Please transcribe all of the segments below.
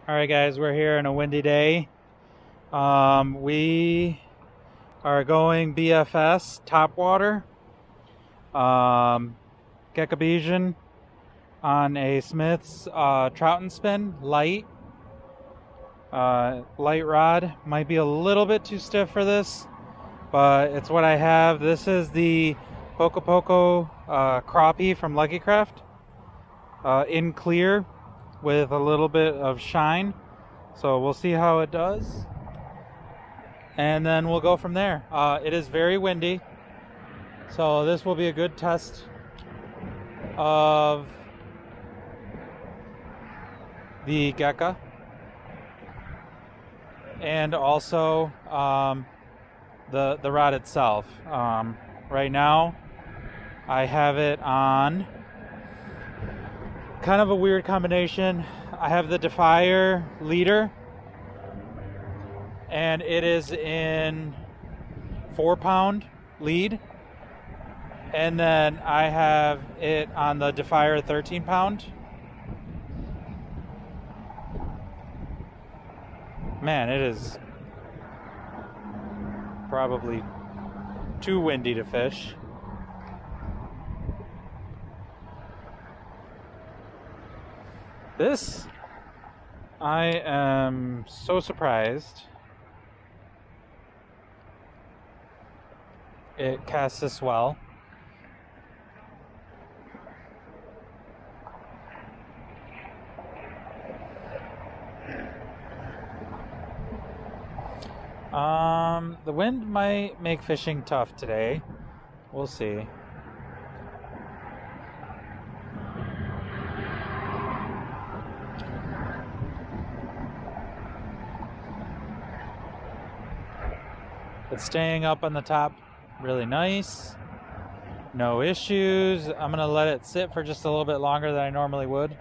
Alright guys, we're here on a windy day. We are going BFS, topwater, Cra-Pea on a Smith's trout and spin, light rod. Might be a little bit too stiff for this, but it's what I have. This is the Poko Cra-Pea from Lucky Craft, in clear with a little bit of shine. So we'll see how it does, and then we'll go from there. It is very windy, so this will be a good test of the Gecko, and also the rod itself. Right now I have it on kind of a weird combination. I have the Defier leader, and it is in 4-pound lead, and then I have it on the Defier 13-pound. Man, it is probably too windy to fish. This, I am so surprised it casts this well. The wind might make fishing tough today. We'll see. It's staying up on the top really nice. No issues. I'm gonna let it sit for just a little bit longer than I normally would.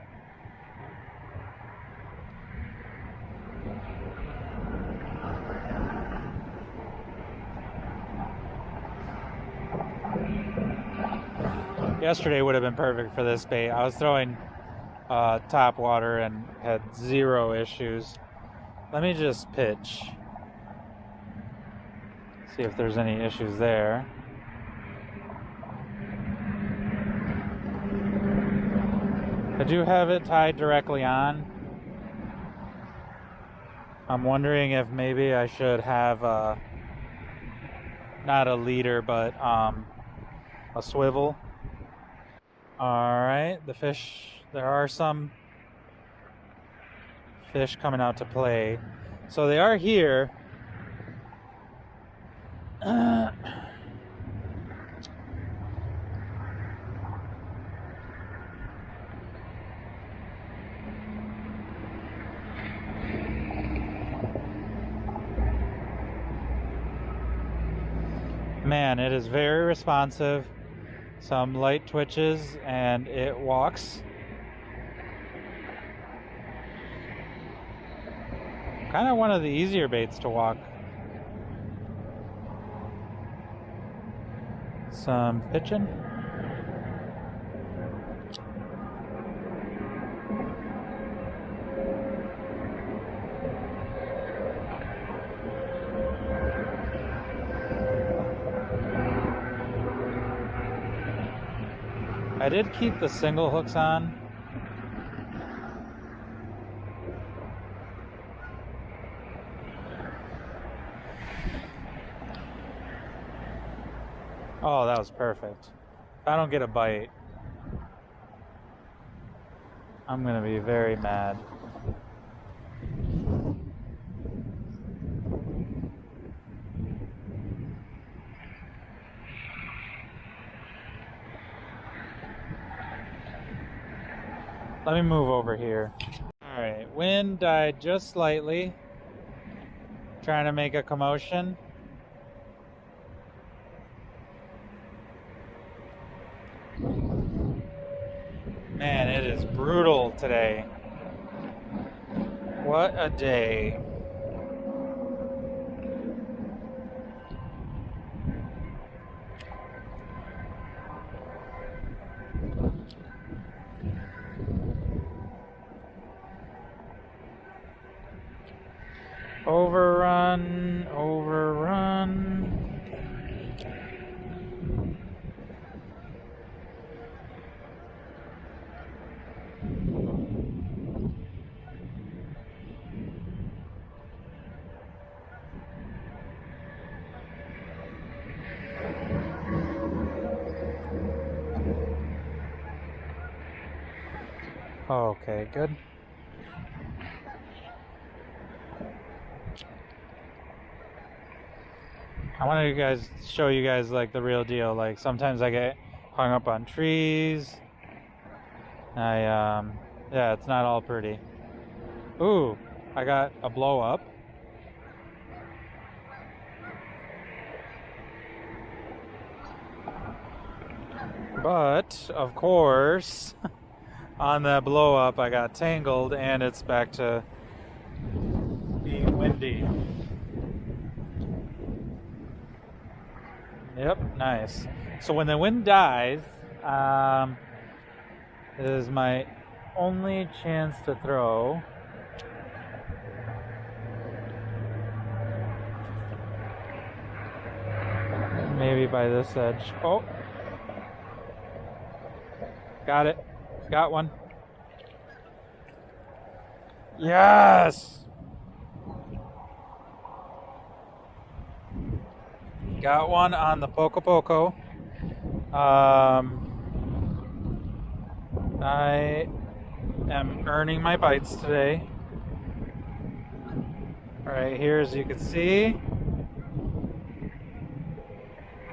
Yesterday would have been perfect for this bait. I was throwing top water and had zero issues. Let me just pitch. See if there's any issues there. I do have it tied directly on. I'm wondering if maybe I should have not a leader, but a swivel. Alright, the fish, there are some fish coming out to play. So they are here. Man, it is very responsive. Some light twitches and it walks. Kind of one of the easier baits to walk. Some pitching. I did keep the single hooks on. Oh, that was perfect. If I don't get a bite, I'm gonna be very mad. Let me move over here. Alright, wind died just slightly. Trying to make a commotion. Man, it is brutal today. What a day. Overrun, overrun. Okay, good. I wanted to show you guys like the real deal. Like sometimes I get hung up on trees. Yeah, it's not all pretty. Ooh, I got a blow up. But of course, on that blow up, I got tangled, and it's back to being windy. Yep, nice. So when the wind dies, it is my only chance to throw. Maybe by this edge. Oh, got it. Got one. Yes! Got one on the Poko. I am earning my bites today. Right here, as you can see.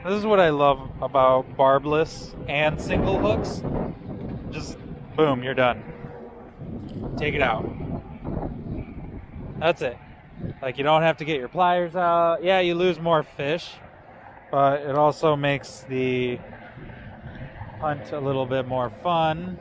This is what I love about barbless and single hooks. Just boom, you're done. Take it out. That's it. Like, you don't have to get your pliers out. Yeah, you lose more fish, but it also makes the hunt a little bit more fun.